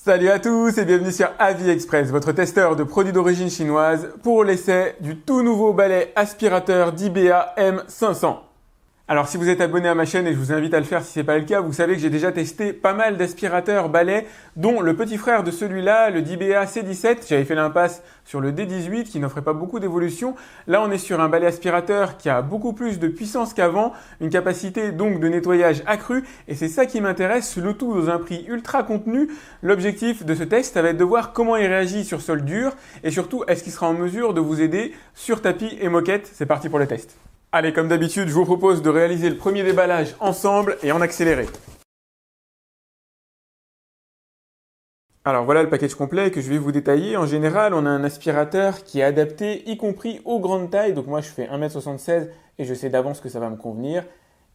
Salut à tous et bienvenue sur AviExpress, votre testeur de produits d'origine chinoise pour l'essai du tout nouveau balai aspirateur d'IBA M500. Alors si vous êtes abonné à ma chaîne et je vous invite à le faire si ce n'est pas le cas, vous savez que j'ai déjà testé pas mal d'aspirateurs balais, dont le petit frère de celui-là, le DBA C17. J'avais fait l'impasse sur le D18 qui n'offrait pas beaucoup d'évolution. Là on est sur un balai aspirateur qui a beaucoup plus de puissance qu'avant, une capacité donc de nettoyage accrue et c'est ça qui m'intéresse, le tout dans un prix ultra contenu. L'objectif de ce test, ça va être de voir comment il réagit sur sol dur et surtout est-ce qu'il sera en mesure de vous aider sur tapis et moquette. C'est parti pour le test. Allez, comme d'habitude, je vous propose de réaliser le premier déballage ensemble et en accéléré. Alors voilà le package complet que je vais vous détailler. En général, on a un aspirateur qui est adapté, y compris aux grandes tailles. Donc moi, je fais 1m76 et je sais d'avance que ça va me convenir.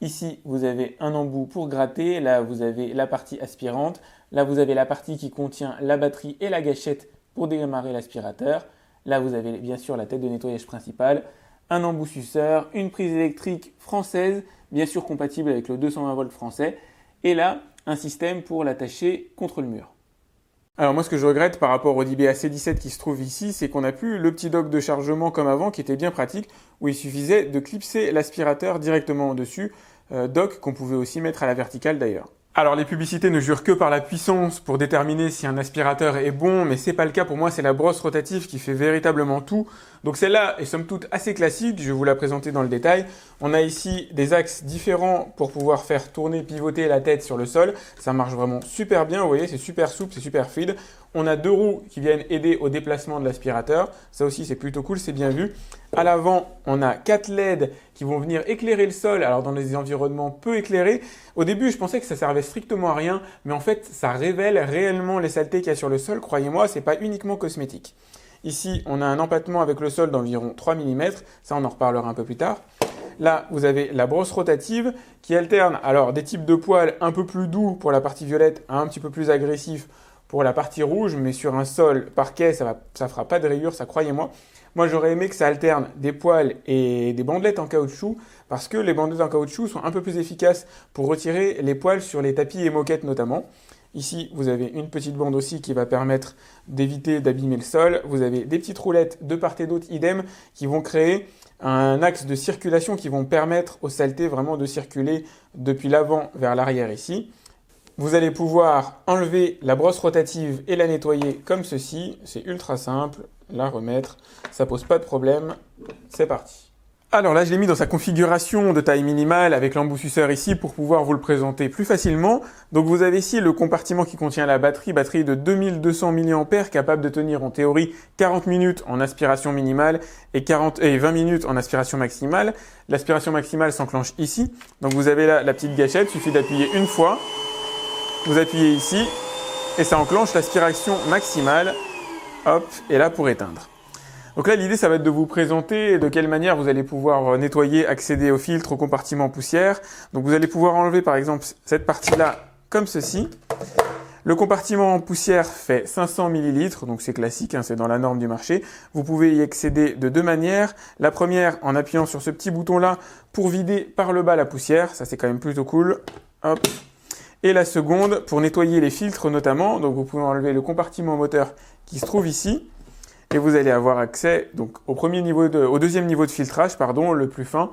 Ici, vous avez un embout pour gratter. Là, vous avez la partie aspirante. Là, vous avez la partie qui contient la batterie et la gâchette pour démarrer l'aspirateur. Là, vous avez bien sûr la tête de nettoyage principale. Un embout suceur, une prise électrique française, bien sûr compatible avec le 220 volts français, et là, un système pour l'attacher contre le mur. Alors moi ce que je regrette par rapport au DBA C17 qui se trouve ici, c'est qu'on n'a plus le petit dock de chargement comme avant qui était bien pratique, où il suffisait de clipser l'aspirateur directement au-dessus, dock qu'on pouvait aussi mettre à la verticale d'ailleurs. Alors les publicités ne jurent que par la puissance pour déterminer si un aspirateur est bon, mais c'est pas le cas pour moi, c'est la brosse rotative qui fait véritablement tout. Donc celle-là est somme toute assez classique, je vais vous la présenter dans le détail. On a ici des axes différents pour pouvoir faire tourner, pivoter la tête sur le sol. Ça marche vraiment super bien, vous voyez, c'est super souple, c'est super fluide. On a deux roues qui viennent aider au déplacement de l'aspirateur. Ça aussi, c'est plutôt cool, c'est bien vu. À l'avant, on a 4 LED qui vont venir éclairer le sol, alors dans des environnements peu éclairés. Au début, je pensais que ça servait strictement à rien, mais en fait, ça révèle réellement les saletés qu'il y a sur le sol. Croyez-moi, c'est pas uniquement cosmétique. Ici, on a un empattement avec le sol d'environ 3 mm. Ça, on en reparlera un peu plus tard. Là, vous avez la brosse rotative qui alterne alors des types de poils un peu plus doux pour la partie violette, un petit peu plus agressif pour la partie rouge, mais sur un sol parquet, ça fera pas de rayures, ça croyez-moi. Moi, j'aurais aimé que ça alterne des poils et des bandelettes en caoutchouc, parce que les bandelettes en caoutchouc sont un peu plus efficaces pour retirer les poils sur les tapis et moquettes notamment. Ici, vous avez une petite bande aussi qui va permettre d'éviter d'abîmer le sol. Vous avez des petites roulettes de part et d'autre idem qui vont créer un axe de circulation qui vont permettre aux saletés vraiment de circuler depuis l'avant vers l'arrière ici. Vous allez pouvoir enlever la brosse rotative et la nettoyer comme ceci. C'est ultra simple, la remettre, ça pose pas de problème. C'est parti. Alors là, je l'ai mis dans sa configuration de taille minimale avec l'embout suceur ici pour pouvoir vous le présenter plus facilement. Donc vous avez ici le compartiment qui contient la batterie de 2200 mAh capable de tenir en théorie 40 minutes en aspiration minimale et 20 minutes en aspiration maximale. L'aspiration maximale s'enclenche ici. Donc vous avez là la petite gâchette, il suffit d'appuyer une fois. Vous appuyez ici et ça enclenche l'aspiration maximale. Hop, et là pour éteindre. Donc là, l'idée, ça va être de vous présenter de quelle manière vous allez pouvoir nettoyer, accéder au filtre, au compartiment poussière. Donc vous allez pouvoir enlever par exemple cette partie-là comme ceci. Le compartiment poussière fait 500 ml, donc c'est classique, hein, c'est dans la norme du marché. Vous pouvez y accéder de deux manières. La première, en appuyant sur ce petit bouton-là pour vider par le bas la poussière. Ça, c'est quand même plutôt cool. Hop. Et la seconde, pour nettoyer les filtres notamment. Donc vous pouvez enlever le compartiment moteur qui se trouve ici. Et vous allez avoir accès donc, au deuxième niveau de filtrage, le plus fin,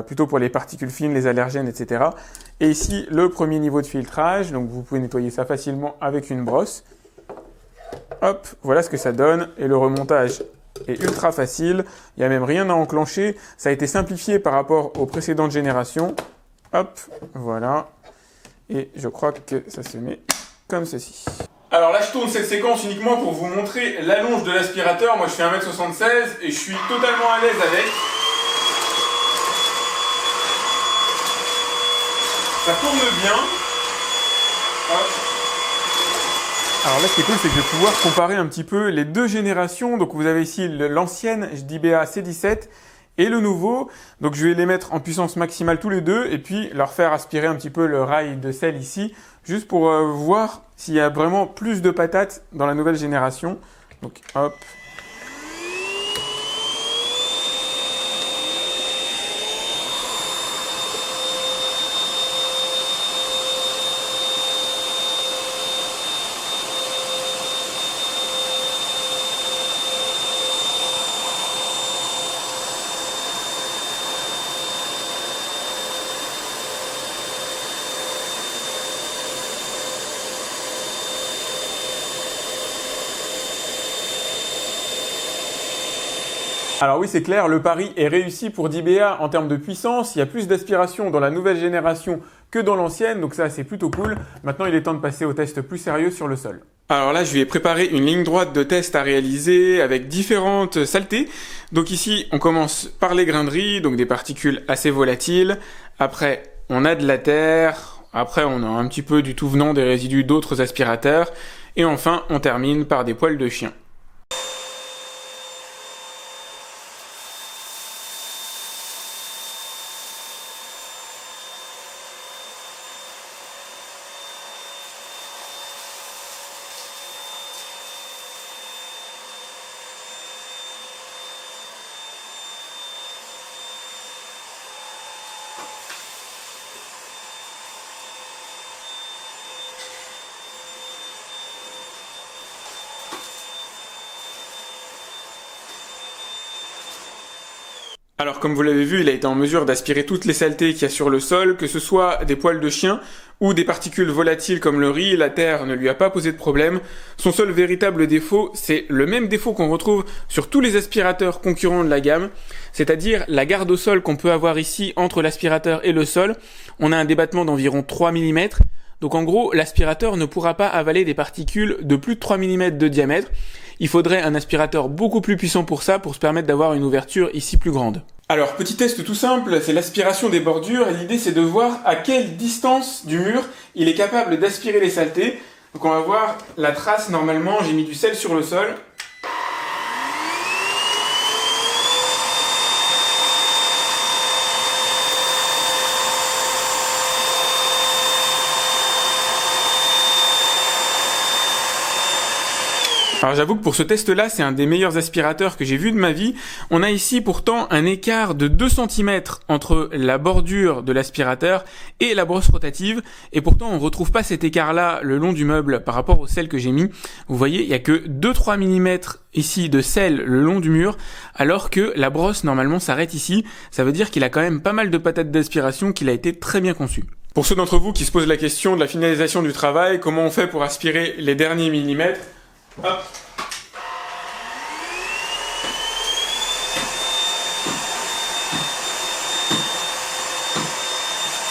plutôt pour les particules fines, les allergènes, etc. Et ici, le premier niveau de filtrage. Donc vous pouvez nettoyer ça facilement avec une brosse. Hop, voilà ce que ça donne. Et le remontage est ultra facile. Il n'y a même rien à enclencher. Ça a été simplifié par rapport aux précédentes générations. Hop, voilà. Et je crois que ça se met comme ceci. Alors là, je tourne cette séquence uniquement pour vous montrer l'allonge de l'aspirateur. Moi, je fais 1m76 et je suis totalement à l'aise avec. Ça tourne bien. Hop. Alors là, ce qui est cool, c'est que je vais pouvoir comparer un petit peu les deux générations. Donc vous avez ici l'ancienne DBA C17 et le nouveau. Donc je vais les mettre en puissance maximale tous les deux et puis leur faire aspirer un petit peu le rail de sel ici, juste pour voir s'il y a vraiment plus de patates dans la nouvelle génération. Donc hop. Alors oui, c'est clair, le pari est réussi pour DBA en termes de puissance. Il y a plus d'aspiration dans la nouvelle génération que dans l'ancienne, donc ça c'est plutôt cool. Maintenant, il est temps de passer au test plus sérieux sur le sol. Alors là, je lui ai préparé une ligne droite de test à réaliser avec différentes saletés. Donc ici, on commence par les grains de riz, donc des particules assez volatiles. Après, on a de la terre. Après, on a un petit peu du tout venant des résidus d'autres aspirateurs. Et enfin, on termine par des poils de chien. Alors comme vous l'avez vu, il a été en mesure d'aspirer toutes les saletés qu'il y a sur le sol, que ce soit des poils de chien ou des particules volatiles comme le riz, la terre ne lui a pas posé de problème. Son seul véritable défaut, c'est le même défaut qu'on retrouve sur tous les aspirateurs concurrents de la gamme, c'est-à-dire la garde au sol qu'on peut avoir ici entre l'aspirateur et le sol. On a un débattement d'environ 3 mm. Donc en gros, l'aspirateur ne pourra pas avaler des particules de plus de 3 mm de diamètre. Il faudrait un aspirateur beaucoup plus puissant pour ça, pour se permettre d'avoir une ouverture ici plus grande. Alors, petit test tout simple, c'est l'aspiration des bordures, et l'idée c'est de voir à quelle distance du mur il est capable d'aspirer les saletés. Donc on va voir la trace, normalement j'ai mis du sel sur le sol. Alors j'avoue que pour ce test-là, c'est un des meilleurs aspirateurs que j'ai vu de ma vie. On a ici pourtant un écart de 2 cm entre la bordure de l'aspirateur et la brosse rotative. Et pourtant, on ne retrouve pas cet écart-là le long du meuble par rapport au sel que j'ai mis. Vous voyez, il n'y a que 2-3 mm ici de sel le long du mur, alors que la brosse normalement s'arrête ici. Ça veut dire qu'il a quand même pas mal de patates d'aspiration, qu'il a été très bien conçu. Pour ceux d'entre vous qui se posent la question de la finalisation du travail, comment on fait pour aspirer les derniers millimètres ? Hop.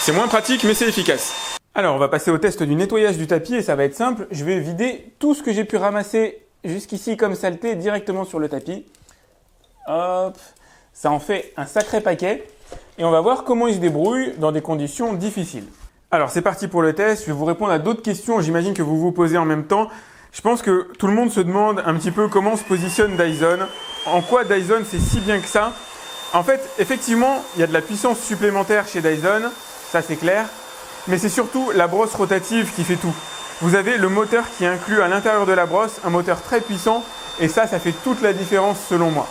C'est moins pratique mais c'est efficace. Alors on va passer au test du nettoyage du tapis et ça va être simple. Je vais vider tout ce que j'ai pu ramasser jusqu'ici comme saleté directement sur le tapis. Hop. Ça en fait un sacré paquet et on va voir comment il se débrouille dans des conditions difficiles. Alors c'est parti pour le test. Je vais vous répondre à d'autres questions, j'imagine que vous vous posez en même temps. Je pense que tout le monde se demande un petit peu comment se positionne Dyson, en quoi Dyson c'est si bien que ça. En fait, effectivement, il y a de la puissance supplémentaire chez Dyson, ça c'est clair, mais c'est surtout la brosse rotative qui fait tout. Vous avez le moteur qui est inclus à l'intérieur de la brosse, un moteur très puissant, et ça fait toute la différence selon moi.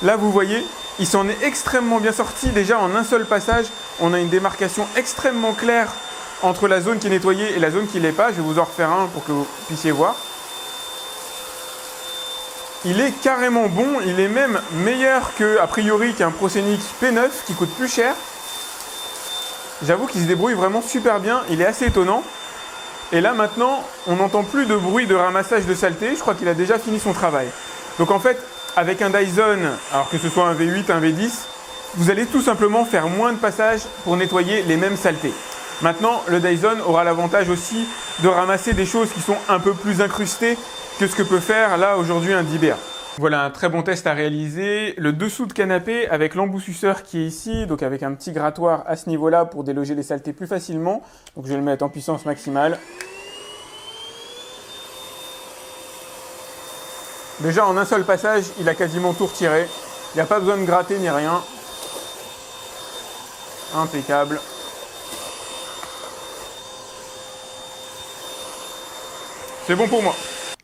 Là, vous voyez, il s'en est extrêmement bien sorti. Déjà, en un seul passage, on a une démarcation extrêmement claire entre la zone qui est nettoyée et la zone qui ne l'est pas. Je vais vous en refaire un pour que vous puissiez voir. Il est carrément bon, il est même meilleur a priori qu'un Prosenic P9 qui coûte plus cher. J'avoue qu'il se débrouille vraiment super bien, il est assez étonnant. Et là maintenant, on n'entend plus de bruit de ramassage de saleté, je crois qu'il a déjà fini son travail. Donc en fait, avec un Dyson, alors que ce soit un V8, un V10, vous allez tout simplement faire moins de passages pour nettoyer les mêmes saletés. Maintenant, le Dyson aura l'avantage aussi de ramasser des choses qui sont un peu plus incrustées que ce que peut faire là aujourd'hui un DBA. Voilà un très bon test à réaliser. Le dessous de canapé avec l'emboussisseur qui est ici, donc avec un petit grattoir à ce niveau-là pour déloger les saletés plus facilement. Donc je vais le mettre en puissance maximale. Déjà en un seul passage, il a quasiment tout retiré. Il n'y a pas besoin de gratter ni rien. Impeccable. C'est bon pour moi.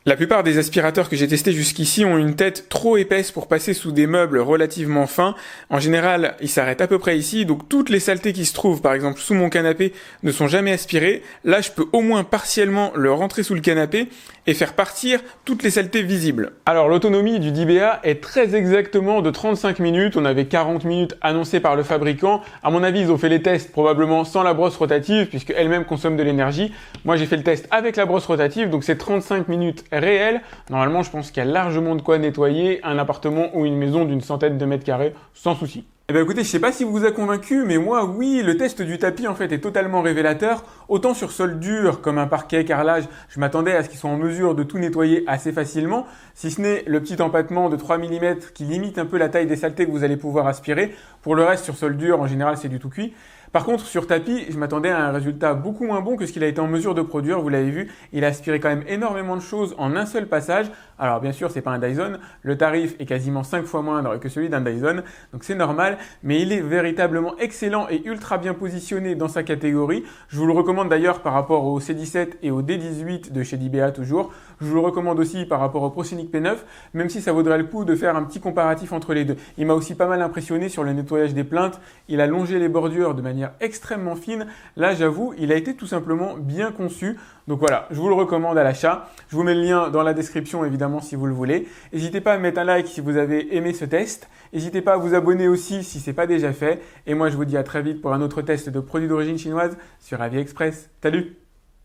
La plupart des aspirateurs que j'ai testés jusqu'ici ont une tête trop épaisse pour passer sous des meubles relativement fins. En général, ils s'arrêtent à peu près ici, donc toutes les saletés qui se trouvent, par exemple sous mon canapé, ne sont jamais aspirées. Là, je peux au moins partiellement le rentrer sous le canapé et faire partir toutes les saletés visibles. Alors, l'autonomie du DBA est très exactement de 35 minutes. On avait 40 minutes annoncées par le fabricant. À mon avis, ils ont fait les tests probablement sans la brosse rotative, puisque elle-même consomme de l'énergie. Moi, j'ai fait le test avec la brosse rotative, donc c'est 35 minutes réel. Normalement, je pense qu'il y a largement de quoi nettoyer un appartement ou une maison d'une centaine de mètres carrés sans souci. Eh bien écoutez, je sais pas si vous a convaincu, mais moi oui, le test du tapis en fait est totalement révélateur. Autant sur sol dur comme un parquet, carrelage, je m'attendais à ce qu'ils soient en mesure de tout nettoyer assez facilement, si ce n'est le petit empattement de 3 mm qui limite un peu la taille des saletés que vous allez pouvoir aspirer. Pour le reste, sur sol dur, en général, c'est du tout cuit. Par contre, sur tapis, je m'attendais à un résultat beaucoup moins bon que ce qu'il a été en mesure de produire. Vous l'avez vu, il a aspiré quand même énormément de choses en un seul passage. Alors bien sûr, c'est pas un Dyson. Le tarif est quasiment 5 fois moindre que celui d'un Dyson. Donc c'est normal, mais il est véritablement excellent et ultra bien positionné dans sa catégorie. Je vous le recommande d'ailleurs par rapport au C17 et au D18 de chez DBA toujours. Je vous le recommande aussi par rapport au ProSonic P9, même si ça vaudrait le coup de faire un petit comparatif entre les deux. Il m'a aussi pas mal impressionné sur le nettoyage des plinthes. Il a longé les bordures de manière extrêmement fine. Là, j'avoue, il a été tout simplement bien conçu. Donc voilà, je vous le recommande à l'achat. Je vous mets le lien dans la description, évidemment, si vous le voulez. N'hésitez pas à mettre un like si vous avez aimé ce test. N'hésitez pas à vous abonner aussi si ce n'est pas déjà fait. Et moi, je vous dis à très vite pour un autre test de produits d'origine chinoise sur AliExpress. Salut!